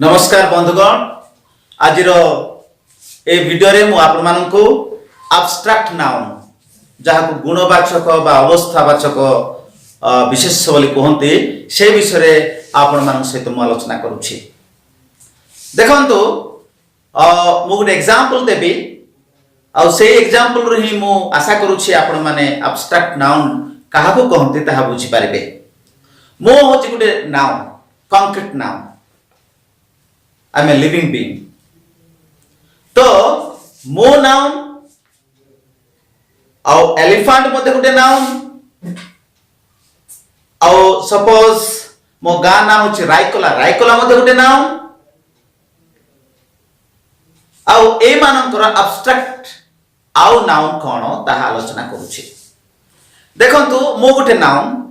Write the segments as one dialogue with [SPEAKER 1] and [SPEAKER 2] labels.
[SPEAKER 1] नमस्कार बंधुगण आज ए वीडियो रे मु आपण मानकु एब्स्ट्रैक्ट नाउन जहाँ को गुणवाचक बा अवस्थावाचक विशेष बोली कहते से विषय रे आपण मान सहित मु आलोचना करूछि। देखंतु मु गोटे एग्जांपल देबी आ से एग्जांपल रे ही मु आशा करूछि आपण माने एब्स्ट्रैक्ट नाउन काहा को कहते ताहा बुझी पारिबे। मो होछि गोटे noun concrete noun I am a living being. तो मो नाउन आउ एलिफेंट मते गुटे नाउन आउ सपोज मो गा नाम होछि रायकोला रायकोला मते गुटे नाउन आउ ए मानकर एब्स्ट्रैक्ट आउ नाउन कोन ताहा आलोचना करूछि। देखंतु मो गुटे नाउन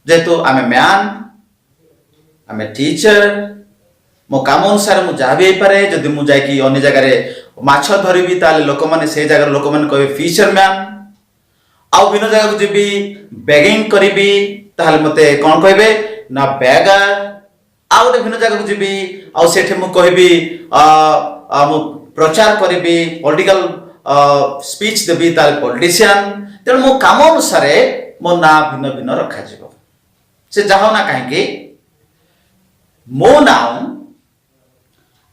[SPEAKER 1] जेतु I am a man I am a teacher मो काम अनुसार मु जा भी पारे जदि मु जाय कि अन्य जगह रे माछ धरिबी ताले लोक माने से जगह लोक माने कहबे फिशरमैन आउ बिनो जगह को जेबी बैगिंग करिबी ताले मते कोन कहबे ना बैगर आउ बिनो जगह को जेबी आउ सेठे मु कहबी मु प्रचार करिबी पॉलिटिकल स्पीच देबी ताले पॉलिटिशियन तेन मो काम अनुसार मो ना भिन्न भिन्न रखा जिवो से जाहो ना काहे कि मो नाउन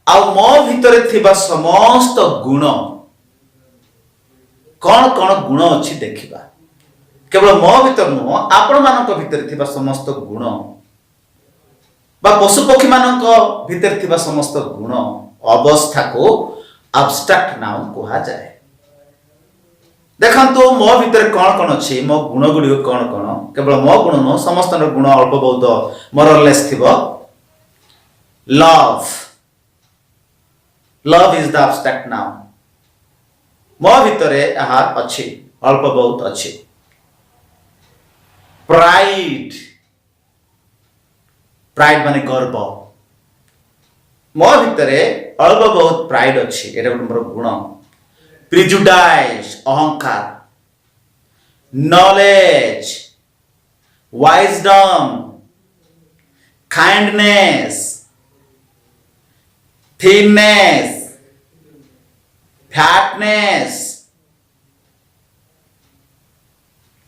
[SPEAKER 1] आ मो भितरे थिबा समस्त गुण कौन कौन गुण अछि देखिबा केवल मो भितर नुह आपण मानक भितर थिबा समस्त गुण बा पशु पक्षी मानक भितर थिबा समस्त गुण अवस्था को एब्स्ट्रैक्ट नाउन कहा जाए। देखंतु मो भितर कौन कौन अछि मो गुण गुडी कौन कौन केवल मो गुण नुह समस्त गुण अल्प बहुत मोरलेस थिबो। Love is the abstract noun मो भितरे आहा अछि अल्प बहुत अछि। प्राइड प्राइड माने गर्व मो भितरे अल्प बहुत प्राइड अछि एटा मोर गुण। प्रिजुडाइज अहंकार knowledge wisdom kindness thinness fatness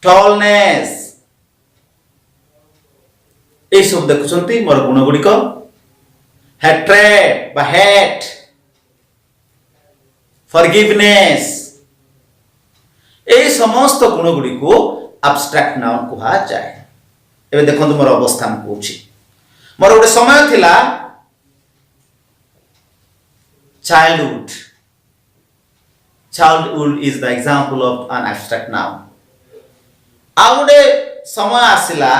[SPEAKER 1] tallness ए सब देखुछंती मोर गुण गुडी को hatred बा hate forgiveness ए समस्त गुण गुडी को एब्स्ट्रैक्ट नाउन कहा जाए। एबे देखंतु मोर अवस्था में कोछि मोर गोटे समय थिला childhood is the example of an abstract noun। आउडे समय आसिला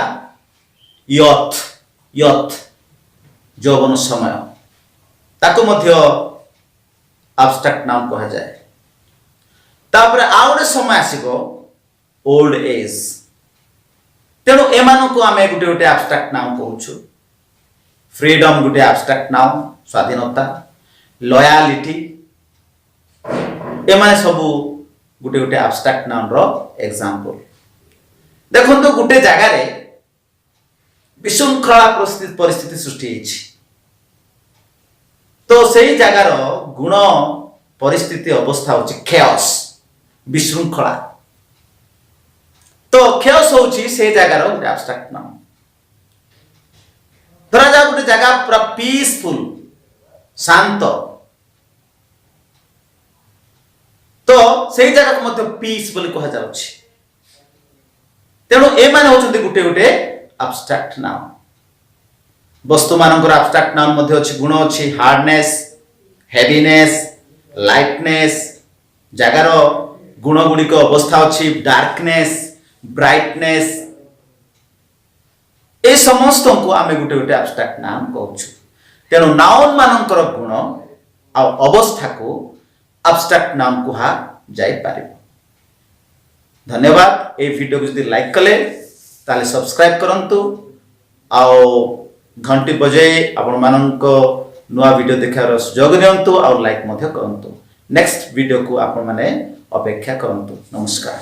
[SPEAKER 1] youth जौवन समय ताको मध्य abstract noun कहा जाए। तापर आउडे समय आसिबो old age तेणु एमानो को आमे गुटे गुटे abstract noun कहूछु। freedom गुटे abstract noun स्वाधीनता लॉयलिटी एमाने सबु गुटे गुटे एब्स्ट्रैक्ट नाउन रो एग्जांपल। देखंतु गुटे जगह रे विशृंखला परिस्थिति सृष्टि हिछि तो सेही जगह रो गुण परिस्थिति अवस्था होछि chaos विशृंखला तो chaos होछि से जगह रो गुटे एब्स्ट्रैक्ट नाउन। धरा जा गुटे जगह पूरा पीसफुल शांत तो सेही जगह को मध्य पीस बोली कहा जाउछि तेणु ए माने होचंती गुटे गुटे एब्स्ट्रैक्ट नाउन। वस्तु मानकर एब्स्ट्रैक्ट नाउन मध्य अछि गुण अछि हार्डनेस हेवीनेस लाइटनेस जगार गुण गुडी को अवस्था अछि डार्कनेस ब्राइटनेस ए समस्त को आमे गुटे गुटे एब्स्ट्रैक्ट नाउन कहउछु। तेणु नाउन मानकर गुण आ अवस्था को एब्स्ट्रैक्ट नाउन कहा जाय पारिबो। धन्यवाद। ए वीडियो को जदि लाइक कले ताले सब्सक्राइब करंतु आउ घंटी बजाई आपण मानक नुआ वीडियो देखार सुयोग दियंतु और लाइक मध्य करंतु। नेक्स्ट वीडियो को आपण माने अपेक्षा करंतु। नमस्कार।